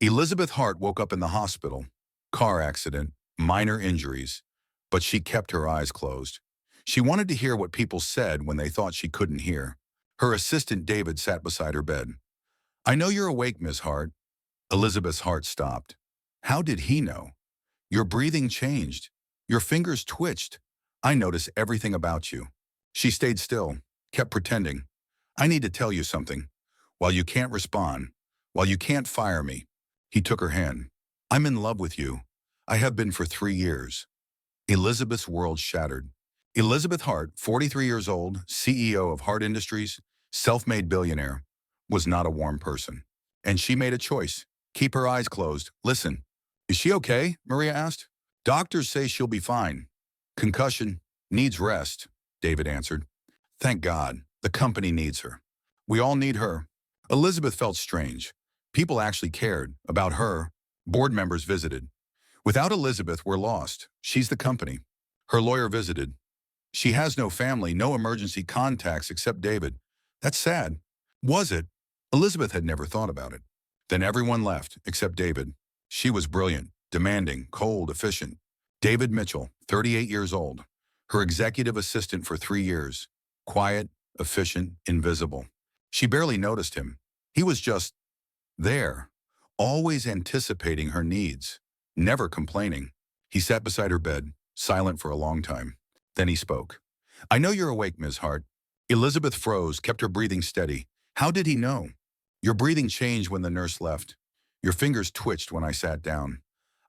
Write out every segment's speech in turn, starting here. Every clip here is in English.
Elizabeth Hart woke up in the hospital. Car accident, minor injuries, but she kept her eyes closed. She wanted to hear what people said when they thought she couldn't hear. Her assistant David sat beside her bed. "I know you're awake, Miss Hart." Elizabeth's heart stopped. How did he know? Your breathing changed. Your fingers twitched. I notice everything about you. She stayed still, kept pretending. "I need to tell you something. While you can't respond, while you can't fire me." He took her hand. "I'm in love with you. I have been for 3 years." Elizabeth's world shattered. Elizabeth Hart, 43 years old, CEO of Hart Industries, self-made billionaire, was not a warm person. And she made a choice. Keep her eyes closed. "Listen." "Is she okay?" Maria asked. "Doctors say she'll be fine. Concussion, needs rest," David answered. "Thank God. The company needs her. We all need her." Elizabeth felt strange. People actually cared about her. Board members visited. "Without Elizabeth, we're lost. She's the company." Her lawyer visited. "She has no family, no emergency contacts except David." That's sad. Was it? Elizabeth had never thought about it. Then everyone left, except David. She was brilliant, demanding, cold, efficient. David Mitchell, 38 years old. Her executive assistant for 3 years. Quiet, efficient, invisible. She barely noticed him. He was just there, always anticipating her needs, never complaining. He sat beside her bed, silent for a long time. Then he spoke. "I know you're awake, Ms. Hart." Elizabeth froze, kept her breathing steady. How did he know? "Your breathing changed when the nurse left. Your fingers twitched when I sat down.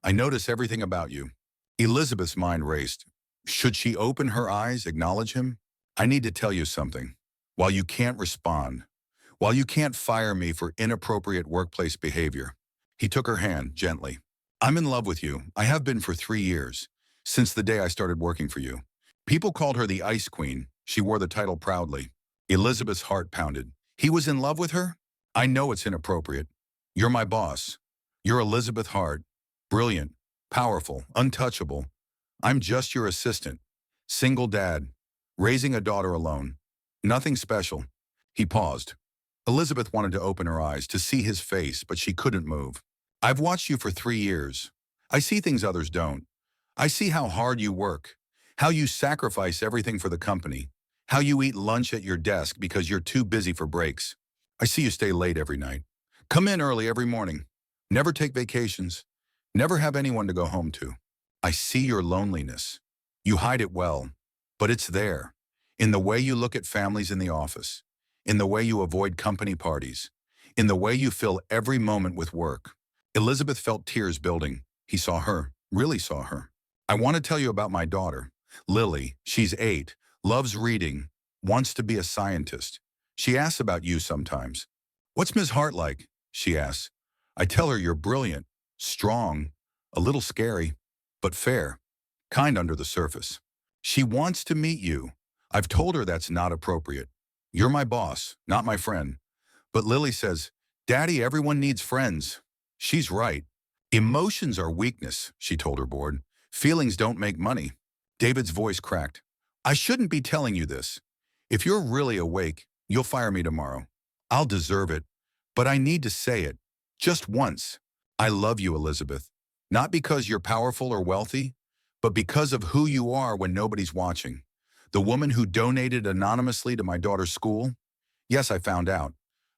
I notice everything about you." Elizabeth's mind raced. Should she open her eyes, acknowledge him? "I need to tell you something. While you can't respond, while you can't fire me for inappropriate workplace behavior." He took her hand, gently. "I'm in love with you. I have been for 3 years, since the day I started working for you." People called her the Ice Queen. She wore the title proudly. Elizabeth's heart pounded. He was in love with her? "I know it's inappropriate. You're my boss. You're Elizabeth Hart. Brilliant, powerful, untouchable. I'm just your assistant. Single dad. Raising a daughter alone. Nothing special." He paused. Elizabeth wanted to open her eyes, to see his face, but she couldn't move. "I've watched you for 3 years. I see things others don't. I see how hard you work, how you sacrifice everything for the company, how you eat lunch at your desk because you're too busy for breaks. I see you stay late every night. Come in early every morning. Never take vacations. Never have anyone to go home to. I see your loneliness. You hide it well, but it's there. In the way you look at families in the office, in the way you avoid company parties, in the way you fill every moment with work." Elizabeth felt tears building. He saw her, really saw her. "I want to tell you about my daughter, Lily. She's 8, loves reading, wants to be a scientist. She asks about you sometimes." "What's Ms. Hart like?" she asks. I tell her you're brilliant, strong, a little scary, but fair, kind under the surface. She wants to meet you. I've told her that's not appropriate. You're my boss, not my friend. But Lily says, "Daddy, everyone needs friends." She's right. "Emotions are weakness," she told her board. "Feelings don't make money." David's voice cracked. "I shouldn't be telling you this. If you're really awake, you'll fire me tomorrow. I'll deserve it, but I need to say it. Just once. I love you, Elizabeth. Not because you're powerful or wealthy, but because of who you are when nobody's watching. The woman who donated anonymously to my daughter's school? Yes, I found out.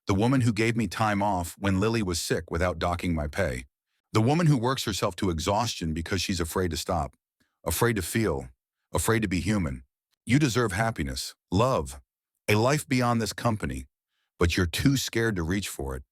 The woman who gave me time off when Lily was sick without docking my pay. The woman who works herself to exhaustion because she's afraid to stop, afraid to feel, afraid to be human. You deserve happiness, love, a life beyond this company, but you're too scared to reach for it."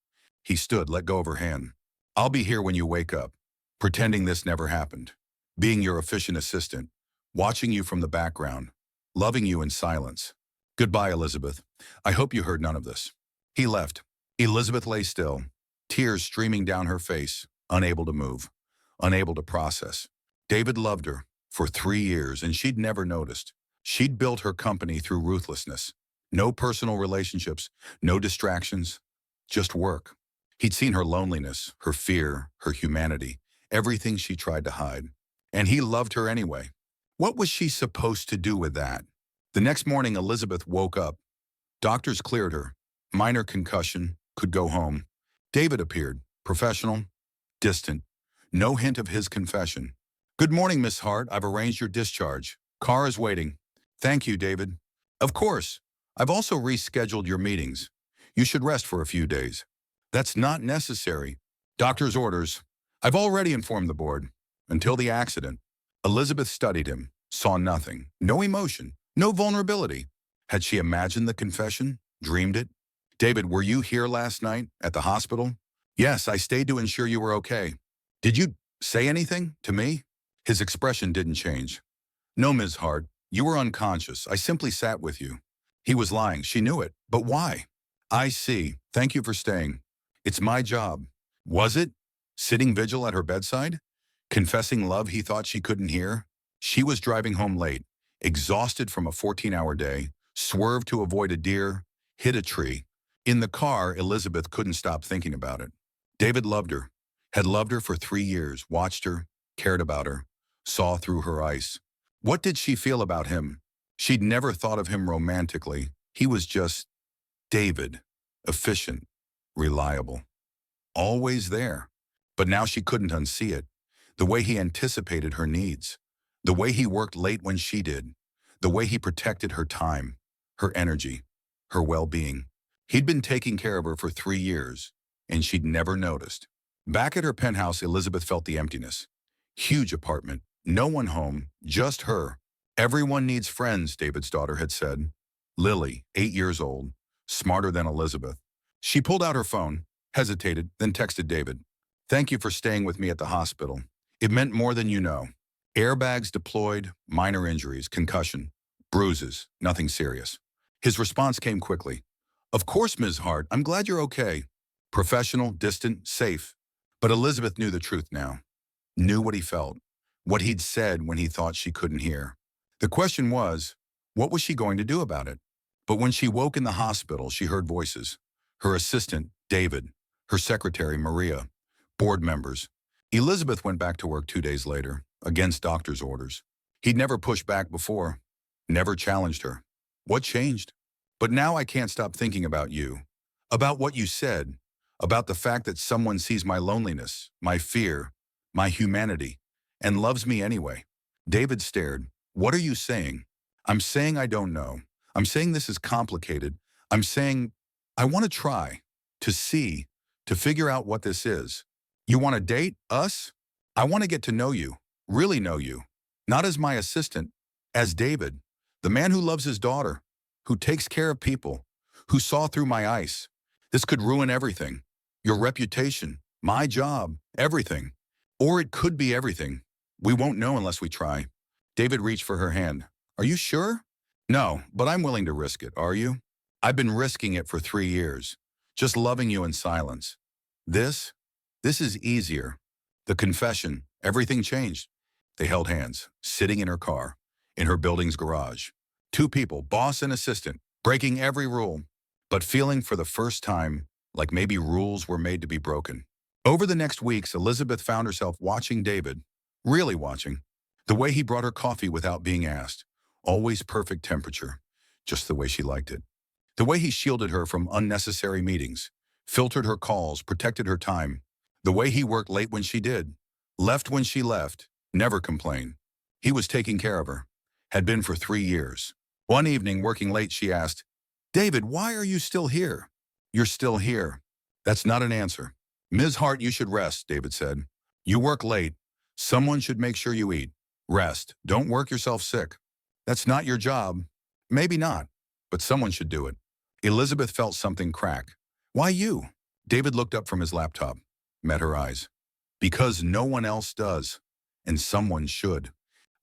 He stood, let go of her hand. "I'll be here when you wake up, pretending this never happened, being your efficient assistant, watching you from the background, loving you in silence. Goodbye, Elizabeth. I hope you heard none of this." He left. Elizabeth lay still, tears streaming down her face, unable to move, unable to process. David loved her for 3 years, and she'd never noticed. She'd built her company through ruthlessness. No personal relationships, no distractions, just work. He'd seen her loneliness, her fear, her humanity, everything she tried to hide. And he loved her anyway. What was she supposed to do with that? The next morning, Elizabeth woke up. Doctors cleared her. Minor concussion, could go home. David appeared, professional, distant. No hint of his confession. Good morning, Miss Hart. I've arranged your discharge. Car is waiting. Thank you, David. Of course. I've also rescheduled your meetings. You should rest for a few days. That's not necessary. Doctor's orders. I've already informed the board. Until the accident. Elizabeth studied him, saw nothing, no emotion, no vulnerability. Had she imagined the confession, dreamed it? David, were you here last night at the hospital? Yes, I stayed to ensure you were okay. Did you say anything to me? His expression didn't change. No, Ms. Hart, you were unconscious. I simply sat with you. He was lying. She knew it. But why? I see. Thank you for staying. It's my job. Was it? Sitting vigil at her bedside? Confessing love he thought she couldn't hear? She was driving home late, exhausted from a 14-hour day, swerved to avoid a deer, hit a tree. In the car, Elizabeth couldn't stop thinking about it. David loved her, had loved her for 3 years, watched her, cared about her, saw through her ice. What did she feel about him? She'd never thought of him romantically. He was just David, efficient, reliable, always there. But now she couldn't unsee it. The way he anticipated her needs, the way he worked late when she did, the way he protected her time, her energy, her well-being. He'd been taking care of her for 3 years, and she'd never noticed. Back at her penthouse, Elizabeth felt the emptiness. Huge apartment, no one home, just her. Everyone needs friends, David's daughter had said. Lily, 8 years old, smarter than Elizabeth. She pulled out her phone, hesitated, then texted David. Thank you for staying with me at the hospital. It meant more than you know. Airbags deployed, minor injuries, concussion, bruises, nothing serious. His response came quickly. Of course, Ms. Hart, I'm glad you're okay. Professional, distant, safe. But Elizabeth knew the truth now. Knew what he felt, what he'd said when he thought she couldn't hear. The question was, what was she going to do about it? But when she woke in the hospital, she heard voices. Her assistant, David, her secretary, Maria, board members. Elizabeth went back to work 2 days later, against doctor's orders. He'd never pushed back before, never challenged her. What changed? But now I can't stop thinking about you, about what you said, about the fact that someone sees my loneliness, my fear, my humanity, and loves me anyway. David stared. What are you saying? I'm saying I don't know. I'm saying this is complicated. I'm saying I want to try, to see, to figure out what this is. You want to date us? I want to get to know you, really know you. Not as my assistant, as David, the man who loves his daughter, who takes care of people, who saw through my ice. This could ruin everything. Your reputation, my job, everything. Or it could be everything. We won't know unless we try. David reached for her hand. Are you sure? No, but I'm willing to risk it, are you? I've been risking it for 3 years, just loving you in silence. This is easier. The confession, everything changed. They held hands, sitting in her car, in her building's garage. 2 people, boss and assistant, breaking every rule, but feeling for the first time like maybe rules were made to be broken. Over the next weeks, Elizabeth found herself watching David, really watching. The way he brought her coffee without being asked, always perfect temperature, just the way she liked it. The way he shielded her from unnecessary meetings, filtered her calls, protected her time. The way he worked late when she did, left when she left, never complained. He was taking care of her, had been for 3 years. One evening, working late, she asked, David, why are you still here? You're still here. That's not an answer. Ms. Hart, you should rest, David said. You work late. Someone should make sure you eat. Rest. Don't work yourself sick. That's not your job. Maybe not, but someone should do it. Elizabeth felt something crack. Why you? David looked up from his laptop, met her eyes. Because no one else does, and someone should.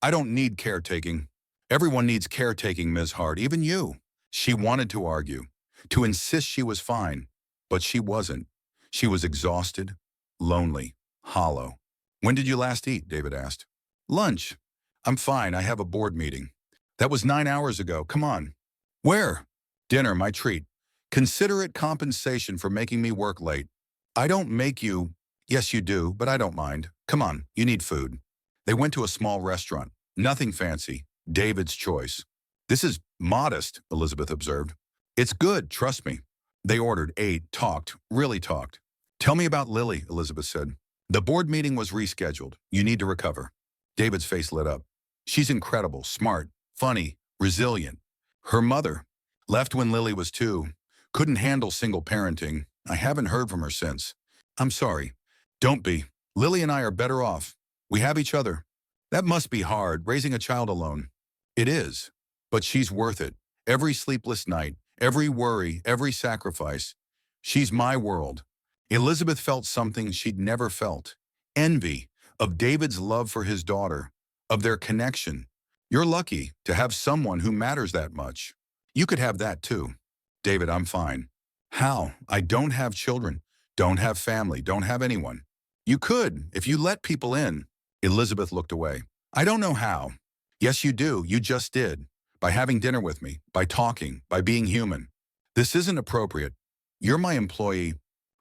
I don't need caretaking. Everyone needs caretaking, Ms. Hart, even you. She wanted to argue, to insist she was fine, but she wasn't. She was exhausted, lonely, hollow. When did you last eat? David asked. Lunch. I'm fine. I have a board meeting. That was 9 hours ago. Come on. Where? Dinner, my treat. Consider it compensation for making me work late. I don't make you. Yes, you do, but I don't mind. Come on, you need food. They went to a small restaurant. Nothing fancy. David's choice. This is modest, Elizabeth observed. It's good, trust me. They ordered, ate, talked, really talked. Tell me about Lily, Elizabeth said. The board meeting was rescheduled. You need to recover. David's face lit up. She's incredible, smart, funny, resilient. Her mother left when Lily was 2. Couldn't handle single parenting. I haven't heard from her since. I'm sorry. Don't be. Lily and I are better off. We have each other. That must be hard, raising a child alone. It is. But she's worth it. Every sleepless night, every worry, every sacrifice. She's my world. Elizabeth felt something she'd never felt. Envy of David's love for his daughter, of their connection. You're lucky to have someone who matters that much. You could have that too. David, I'm fine. How? I don't have children, don't have family, don't have anyone. You could, if you let people in. Elizabeth looked away. I don't know how. Yes, you do. You just did. By having dinner with me, by talking, by being human. This isn't appropriate. You're my employee.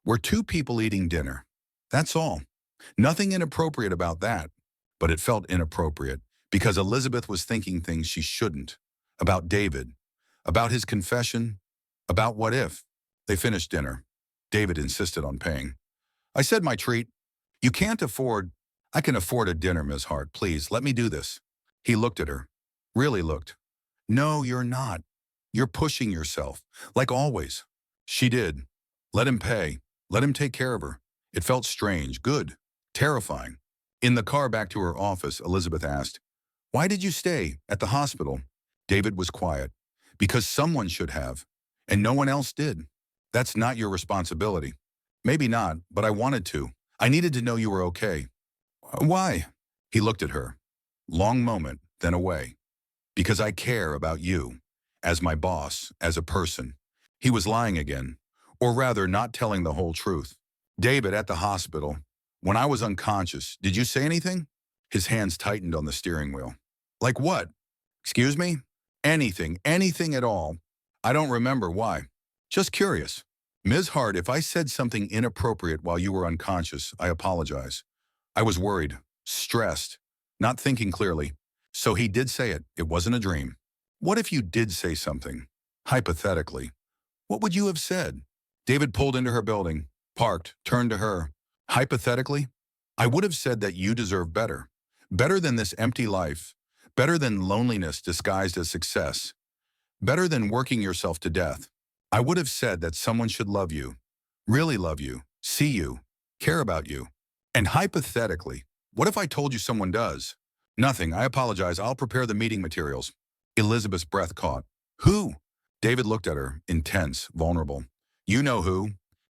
We're 2 people eating dinner. That's all. Nothing inappropriate about that. But it felt inappropriate because Elizabeth was thinking things she shouldn't. About David. About his confession. About what if. They finished dinner. David insisted on paying. I said my treat. You can't afford. I can afford a dinner, Ms. Hart. Please, let me do this. He looked at her. Really looked. No, you're not. You're pushing yourself. Like always. She did. Let him pay. Let him take care of her. It felt strange, good, terrifying. In the car back to her office, Elizabeth asked, why did you stay at the hospital? David was quiet. Because someone should have. And no one else did. That's not your responsibility. Maybe not, but I wanted to. I needed to know you were okay. Why? He looked at her. Long moment, then away. Because I care about you. As my boss, as a person. He was lying again. Or rather, not telling the whole truth. David, at the hospital, when I was unconscious, did you say anything? His hands tightened on the steering wheel. Like what? Excuse me? Anything, anything at all. I don't remember why. Just curious. Ms. Hart, if I said something inappropriate while you were unconscious, I apologize. I was worried, stressed, not thinking clearly. So he did say it. It wasn't a dream. What if you did say something? Hypothetically. What would you have said? David pulled into her building, parked, turned to her. Hypothetically, I would have said that you deserve better. Better than this empty life. Better than loneliness disguised as success. Better than working yourself to death. I would have said that someone should love you, really love you, see you, care about you. And hypothetically, what if I told you someone does? Nothing. I apologize. I'll prepare the meeting materials. Elizabeth's breath caught. Who? David looked at her, intense, vulnerable. You know who.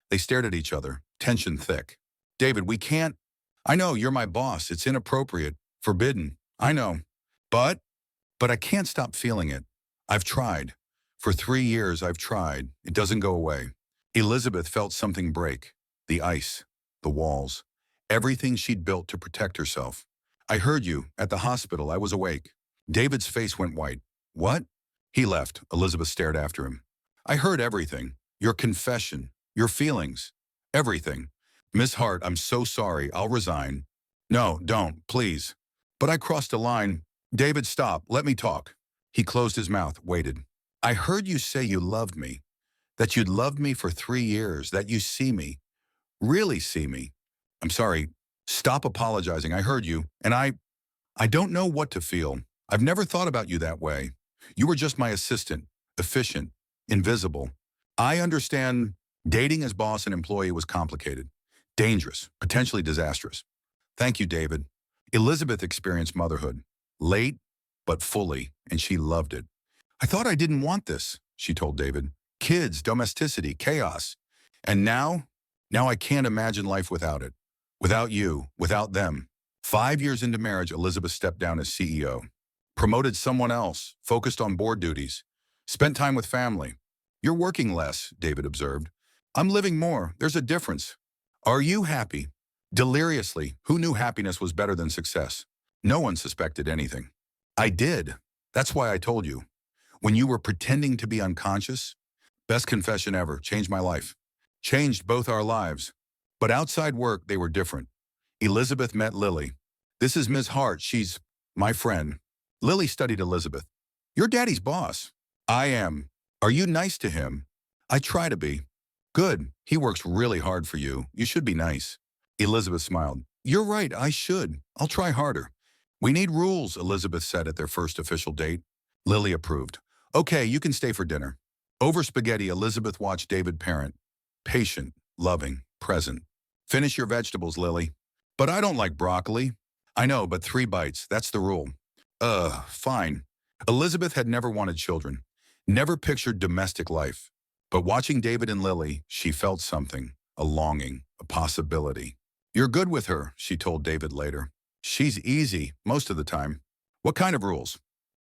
They stared at each other, tension thick. David, we can't. I know, you're my boss. It's inappropriate, forbidden. I know. But I can't stop feeling it. I've tried. For 3 years, I've tried. It doesn't go away. Elizabeth felt something break. The ice, the walls, everything she'd built to protect herself. I heard you. At the hospital, I was awake. David's face went white. What? He left. Elizabeth stared after him. I heard everything. Your confession. Your feelings. Everything. Miss Hart, I'm so sorry. I'll resign. No, don't, please. But I crossed a line. David, stop. Let me talk. He closed his mouth, waited. I heard you say you loved me. That you'd loved me for 3 years. That you see me. Really see me. I'm sorry. Stop apologizing. I heard you. And I don't know what to feel. I've never thought about you that way. You were just my assistant. Efficient. Invisible. I understand dating as boss and employee was complicated. Dangerous. Potentially disastrous. Thank you, David. Elizabeth experienced motherhood. Late, but fully, and she loved it. I thought I didn't want this, she told David. Kids, domesticity, chaos. And now I can't imagine life without it. Without you, without them. 5 years into marriage, Elizabeth stepped down as CEO. Promoted someone else, focused on board duties. Spent time with family. You're working less, David observed. I'm living more. There's a difference. Are you happy? Deliriously, who knew happiness was better than success? No one suspected anything. I did. That's why I told you. When you were pretending to be unconscious, best confession ever, changed my life. Changed both our lives. But outside work, they were different. Elizabeth met Lily. This is Ms. Hart. She's my friend. Lily studied Elizabeth. You're Daddy's boss. I am. Are you nice to him? I try to be. Good. He works really hard for you. You should be nice. Elizabeth smiled. You're right, I should. I'll try harder. We need rules, Elizabeth said at their first official date. Lily approved. Okay, you can stay for dinner. Over spaghetti, Elizabeth watched David parent. Patient, loving, present. Finish your vegetables, Lily. But I don't like broccoli. I know, but 3 bites, that's the rule. Fine. Elizabeth had never wanted children, never pictured domestic life. But watching David and Lily, she felt something, a longing, a possibility. You're good with her, she told David later. She's easy, most of the time. What kind of rules?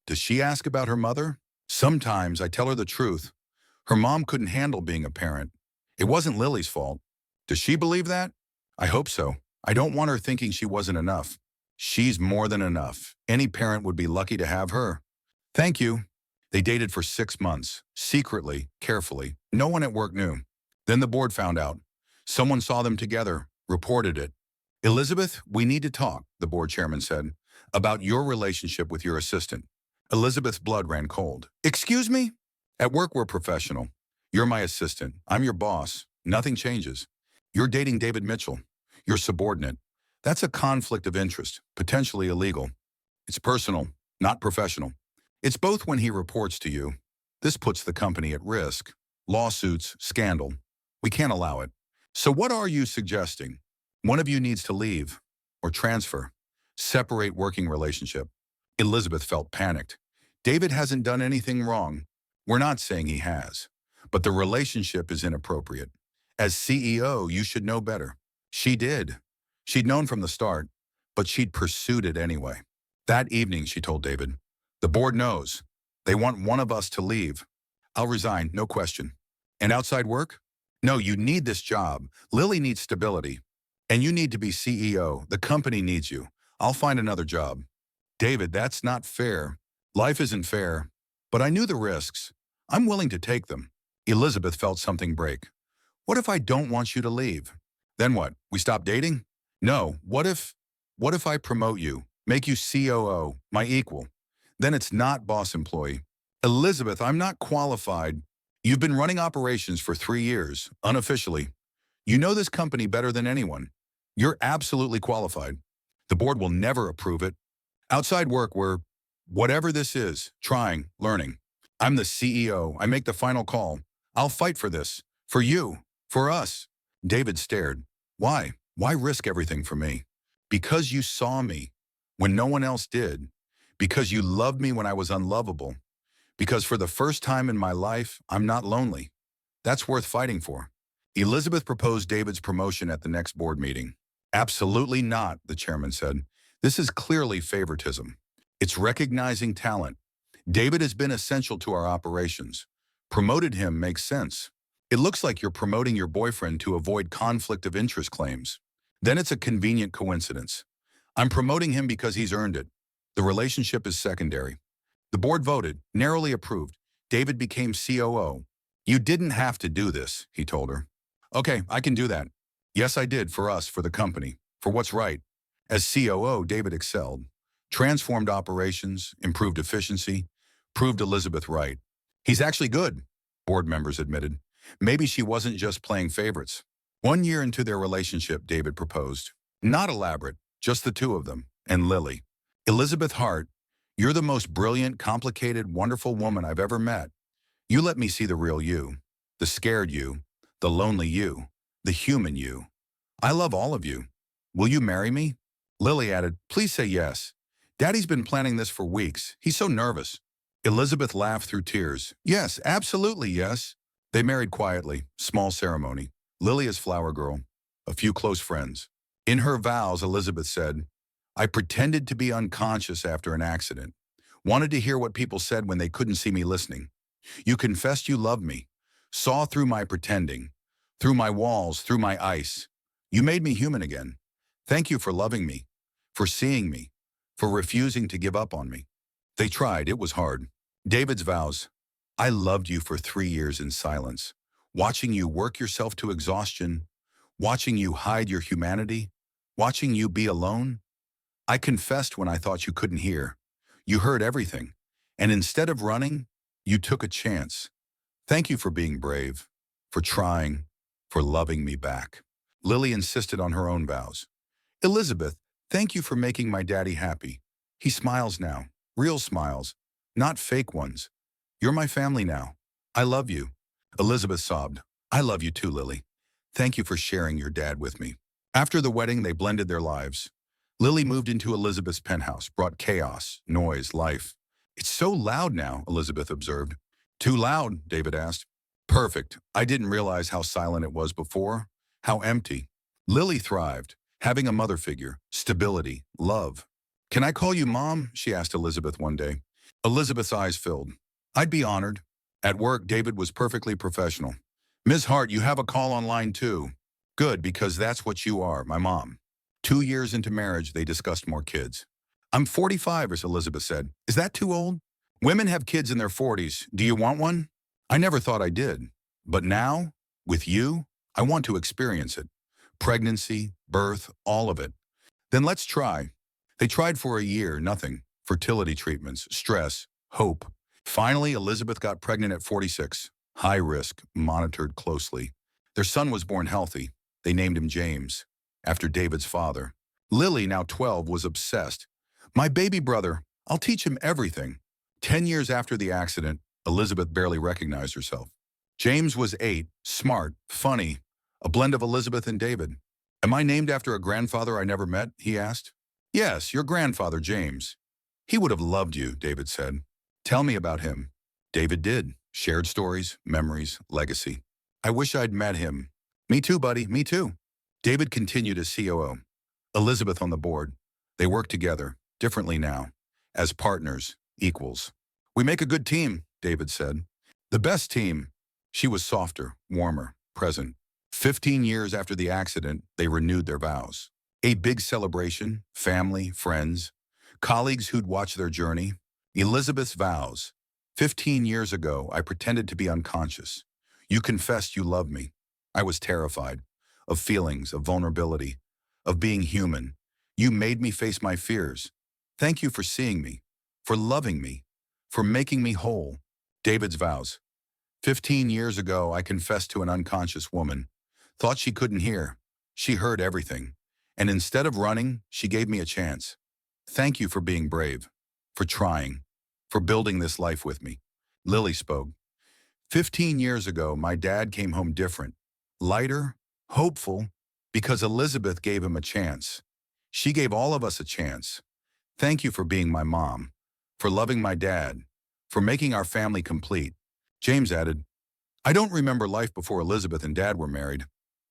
Does she ask about her mother? Sometimes I tell her the truth. Her mom couldn't handle being a parent. It wasn't Lily's fault. Does she believe that? I hope so. I don't want her thinking she wasn't enough. She's more than enough. Any parent would be lucky to have her. Thank you. They dated for 6 months, secretly, carefully. No one at work knew. Then the board found out. Someone saw them together, reported it. Elizabeth, we need to talk, the board chairman said, about your relationship with your assistant. Elizabeth's blood ran cold. Excuse me? At work, we're professional. You're my assistant. I'm your boss. Nothing changes. You're dating David Mitchell. You're subordinate. That's a conflict of interest, potentially illegal. It's personal, not professional. It's both when he reports to you. This puts the company at risk. Lawsuits, scandal. We can't allow it. So what are you suggesting? One of you needs to leave or transfer. Separate working relationship. Elizabeth felt panicked. David hasn't done anything wrong. We're not saying he has. But the relationship is inappropriate. As CEO, you should know better. She did. She'd known from the start, but she'd pursued it anyway. That evening, she told David, the board knows. They want one of us to leave. I'll resign, no question. And outside work? No, you need this job. Lily needs stability. And you need to be CEO. The company needs you. I'll find another job. David, that's not fair. Life isn't fair. But I knew the risks. I'm willing to take them. Elizabeth felt something break. What if I don't want you to leave? Then what? We stop dating? No. What if I promote you, make you COO, my equal? Then it's not boss employee. Elizabeth, I'm not qualified. You've been running operations for 3 years, unofficially. You know this company better than anyone. You're absolutely qualified. The board will never approve it. Outside work, we're, whatever this is, trying, learning. I'm the CEO. I make the final call. I'll fight for this. For you. For us. David stared. Why? Why risk everything for me? Because you saw me when no one else did. Because you loved me when I was unlovable. Because for the first time in my life, I'm not lonely. That's worth fighting for. Elizabeth proposed David's promotion at the next board meeting. Absolutely not, the chairman said. This is clearly favoritism. It's recognizing talent. David has been essential to our operations. Promoted him makes sense. It looks like you're promoting your boyfriend to avoid conflict of interest claims. Then it's a convenient coincidence. I'm promoting him because he's earned it. The relationship is secondary. The board voted, narrowly approved. David became COO. You didn't have to do this, he told her. Okay, I can do that. Yes, I did, for us, for the company, for what's right. As COO, David excelled. Transformed operations, improved efficiency, proved Elizabeth right. He's actually good, board members admitted. Maybe she wasn't just playing favorites. 1 year into their relationship, David proposed. Not elaborate, just the two of them, and Lily. Elizabeth Hart, you're the most brilliant, complicated, wonderful woman I've ever met. You let me see the real you, the scared you, the lonely you, the human you. I love all of you. Will you marry me? Lily added, please say yes. Daddy's been planning this for weeks. He's so nervous. Elizabeth laughed through tears. Yes, absolutely yes. They married quietly, small ceremony. Lily as flower girl, a few close friends. In her vows, Elizabeth said, I pretended to be unconscious after an accident. Wanted to hear what people said when they couldn't see me listening. You confessed you loved me. Saw through my pretending. Through my walls, through my ice. You made me human again. Thank you for loving me. For seeing me. For refusing to give up on me. They tried, it was hard. David's vows. I loved you for 3 years in silence. Watching you work yourself to exhaustion. Watching you hide your humanity. Watching you be alone. I confessed when I thought you couldn't hear. You heard everything. And instead of running, you took a chance. Thank you for being brave, for trying, for loving me back. Lily insisted on her own vows. Elizabeth, thank you for making my daddy happy. He smiles now, real smiles, not fake ones. You're my family now. I love you. Elizabeth sobbed. I love you too, Lily. Thank you for sharing your dad with me. After the wedding, they blended their lives. Lily moved into Elizabeth's penthouse, brought chaos, noise, life. It's so loud now, Elizabeth observed. Too loud, David asked. Perfect. I didn't realize how silent it was before, how empty. Lily thrived, having a mother figure, stability, love. Can I call you Mom? She asked Elizabeth one day. Elizabeth's eyes filled. I'd be honored. At work, David was perfectly professional. Ms. Hart, you have a call on line too. Good, because that's what you are, my mom. 2 years into marriage, they discussed more kids. I'm 45, as Elizabeth said. Is that too old? Women have kids in their 40s. Do you want one? I never thought I did. But now, with you, I want to experience it. Pregnancy, birth, all of it. Then let's try. They tried for a year, nothing. Fertility treatments, stress, hope. Finally, Elizabeth got pregnant at 46. High risk, monitored closely. Their son was born healthy. They named him James, after David's father. Lily, now 12, was obsessed. My baby brother, I'll teach him everything. 10 years after the accident, Elizabeth barely recognized herself. James was 8, smart, funny, a blend of Elizabeth and David. Am I named after a grandfather I never met? He asked. Yes, your grandfather, James. He would have loved you, David said. Tell me about him. David did. Shared stories, memories, legacy. I wish I'd met him. Me too, buddy, me too. David continued as COO. Elizabeth on the board. They work together, differently now, as partners, equals. We make a good team, David said. The best team. She was softer, warmer, present. 15 years after the accident, they renewed their vows. A big celebration, family, friends, colleagues who'd watch their journey. Elizabeth's vows. 15 years ago, I pretended to be unconscious. You confessed you loved me. I was terrified of feelings, of vulnerability, of being human. You made me face my fears. Thank you for seeing me, for loving me, for making me whole. David's vows. 15 years ago, I confessed to an unconscious woman. Thought she couldn't hear. She heard everything. And instead of running, she gave me a chance. Thank you for being brave, for trying, for building this life with me. Lily spoke. 15 years ago, my dad came home different, lighter, hopeful, because Elizabeth gave him a chance. She gave all of us a chance. Thank you for being my mom, for loving my dad, for making our family complete. James added, I don't remember life before Elizabeth and Dad were married,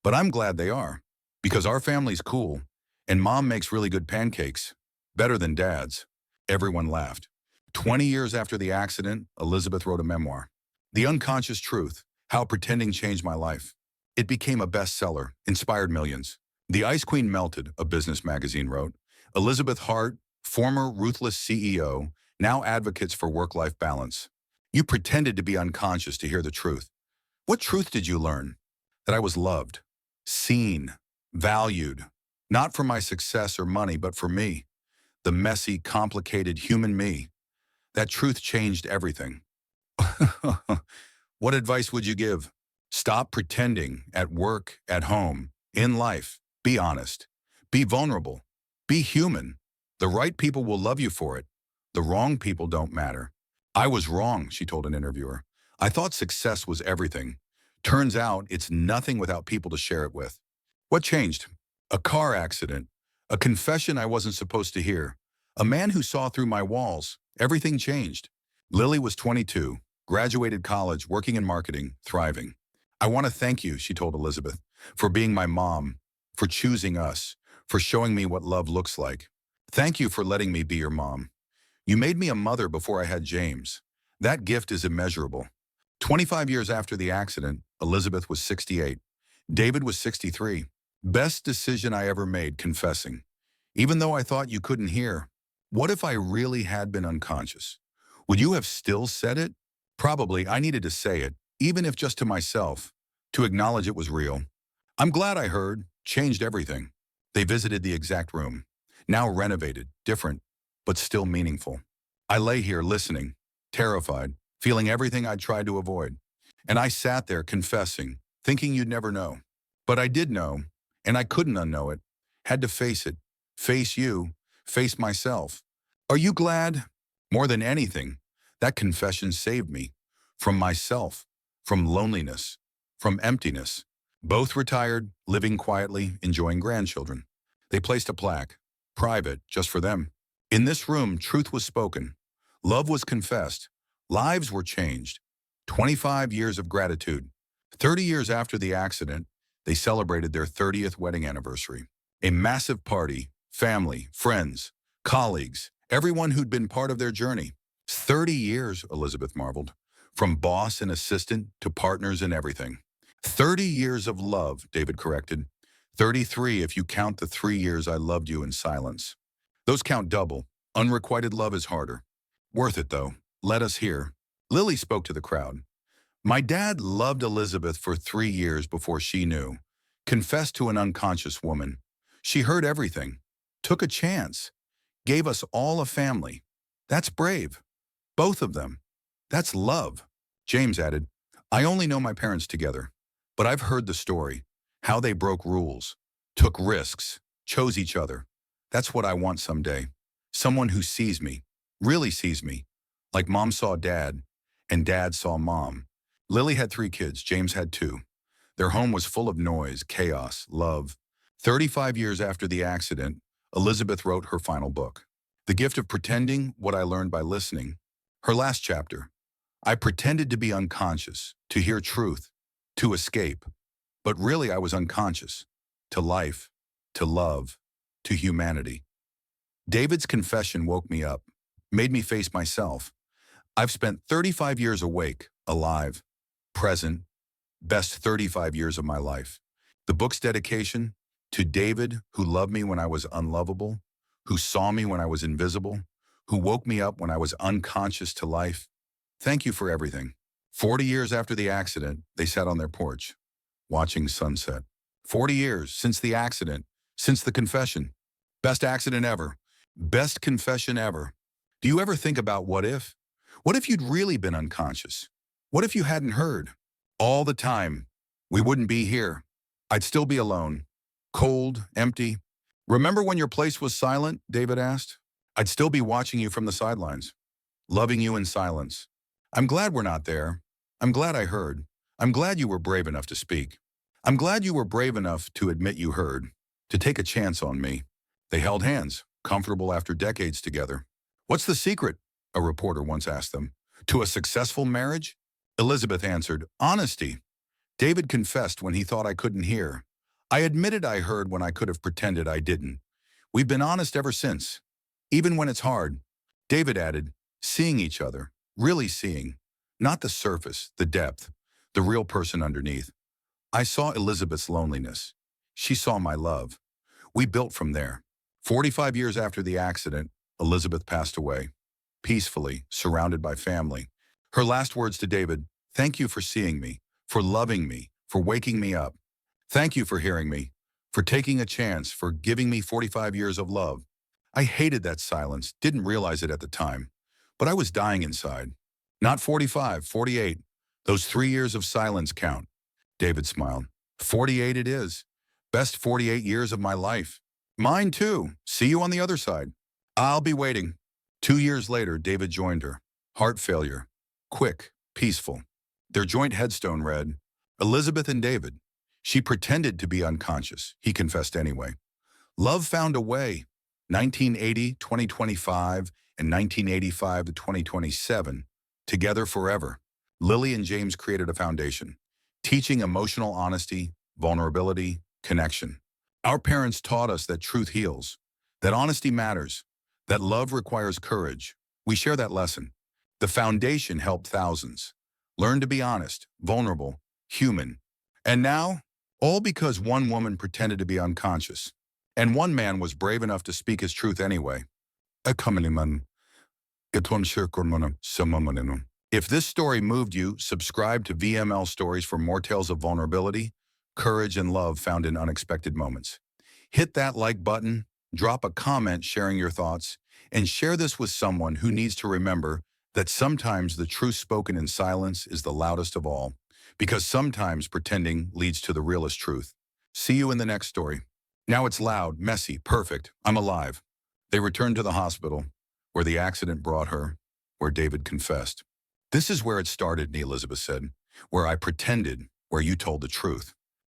but I'm glad they are, because our family's cool, and Mom makes really good pancakes, better than Dad's. Everyone laughed. 20 years after the accident, Elizabeth wrote a memoir, The Unconscious Truth, How Pretending Changed My Life. It became a bestseller, inspired millions. The Ice Queen Melted, a business magazine wrote. Elizabeth Hart, former ruthless CEO, now advocates for work-life balance. You pretended to be unconscious to hear the truth. What truth did you learn? That I was loved, seen, valued, not for my success or money, but for me, the messy, complicated human me. That truth changed everything. What advice would you give? Stop pretending at work, at home, in life. Be honest. Be vulnerable. Be human. The right people will love you for it. The wrong people don't matter. I was wrong, she told an interviewer. I thought success was everything. Turns out it's nothing without people to share it with. What changed? A car accident. A confession I wasn't supposed to hear. A man who saw through my walls. Everything changed. Lily was 22, graduated college, working in marketing, thriving. I want to thank you, she told Elizabeth, for being my mom, for choosing us, for showing me what love looks like. Thank you for letting me be your mom. You made me a mother before I had James. That gift is immeasurable. 25 years after the accident, Elizabeth was 68. David was 63. Best decision I ever made, confessing. Even though I thought you couldn't hear. What if I really had been unconscious? Would you have still said it? Probably. I needed to say it, even if just to myself, to acknowledge it was real. I'm glad I heard. Changed everything. They visited the exact room. Now renovated, different, but still meaningful. I lay here listening, terrified, feeling everything I'd tried to avoid. And I sat there confessing, thinking you'd never know. But I did know, And I couldn't unknow it. Had to face it. Face you. Face myself. Are you glad? More than anything, that confession saved me. From myself. From loneliness. From emptiness. Both retired, living quietly, enjoying grandchildren. They placed a plaque. Private, just for them. In this room, truth was spoken. Love was confessed. Lives were changed. 25 years of gratitude. 30 years after the accident, they celebrated their 30th wedding anniversary. A massive party, family, friends, colleagues, everyone who'd been part of their journey. 30 years, Elizabeth marveled. From boss and assistant to partners and everything. 30 years of love, David corrected. 33 if you count the 3 years I loved you in silence. Those count double. Unrequited love is harder. Worth it, though. Let us hear. Lily spoke to the crowd. My dad loved Elizabeth for 3 years before she knew. Confessed to an unconscious woman. She heard everything. Took a chance. Gave us all a family. That's brave. Both of them. That's love. James added, I only know my parents together, but I've heard the story. How they broke rules. Took risks. Chose each other. That's what I want someday. Someone who sees me. Really sees me. Like mom saw dad, and dad saw mom. Lily had 3 kids, James had 2. Their home was full of noise, chaos, love. 35 years after the accident, Elizabeth wrote her final book. The Gift of Pretending, What I Learned by Listening. Her last chapter. I pretended to be unconscious, to hear truth, to escape. But really I was unconscious. To life, to love, to humanity. David's confession woke me up, made me face myself. I've spent 35 years awake, alive, present, best 35 years of my life. The book's dedication to David, who loved me when I was unlovable, who saw me when I was invisible, who woke me up when I was unconscious to life. Thank you for everything. 40 years after the accident, they sat on their porch, watching sunset. 40 years since the accident, since the confession. Best accident ever. Best confession ever. Do you ever think about what if? What if you'd really been unconscious? What if you hadn't heard? All the time, we wouldn't be here. I'd still be alone. Cold, empty. Remember when your place was silent? David asked. I'd still be watching you from the sidelines. Loving you in silence. I'm glad we're not there. I'm glad I heard. I'm glad you were brave enough to speak. I'm glad you were brave enough to admit you heard. To take a chance on me. They held hands, comfortable after decades together. What's the secret? A reporter once asked them. To a successful marriage? Elizabeth answered, honesty. David confessed when he thought I couldn't hear. I admitted I heard when I could have pretended I didn't. We've been honest ever since. Even when it's hard. David added, seeing each other, really seeing. Not the surface, the depth, the real person underneath. I saw Elizabeth's loneliness. She saw my love. We built from there. 45 years after the accident, Elizabeth passed away. Peacefully, surrounded by family. Her last words to David, thank you for seeing me, for loving me, for waking me up. Thank you for hearing me, for taking a chance, for giving me 45 years of love. I hated that silence, didn't realize it at the time, but I was dying inside. Not 45, 48. Those 3 years of silence count. David smiled. 48 it is. Best 48 years of my life. Mine too. See you on the other side. I'll be waiting. 2 years later, David joined her. Heart failure. Quick, peaceful. Their joint headstone read, Elizabeth and David. She pretended to be unconscious. He confessed anyway. Love found a way. 1980, 2025, and 1985 to 2027. Together forever. Lily and James created a foundation. Teaching emotional honesty, vulnerability, connection. Our parents taught us that truth heals. That honesty matters. That love requires courage. We share that lesson. The foundation helped thousands. Learn to be honest, vulnerable, human. And now, all because one woman pretended to be unconscious. And one man was brave enough to speak his truth anyway. If this story moved you, subscribe to VML Stories for more tales of vulnerability, courage, and love found in unexpected moments. Hit that like button, drop a comment sharing your thoughts, and share this with someone who needs to remember that sometimes the truth spoken in silence is the loudest of all, because sometimes pretending leads to the realest truth. See you in the next story. Now it's loud, messy, perfect. I'm alive. They returned to the hospital, where the accident brought her, where David confessed. This is where it started, Elizabeth said, where I pretended, where you told the truth.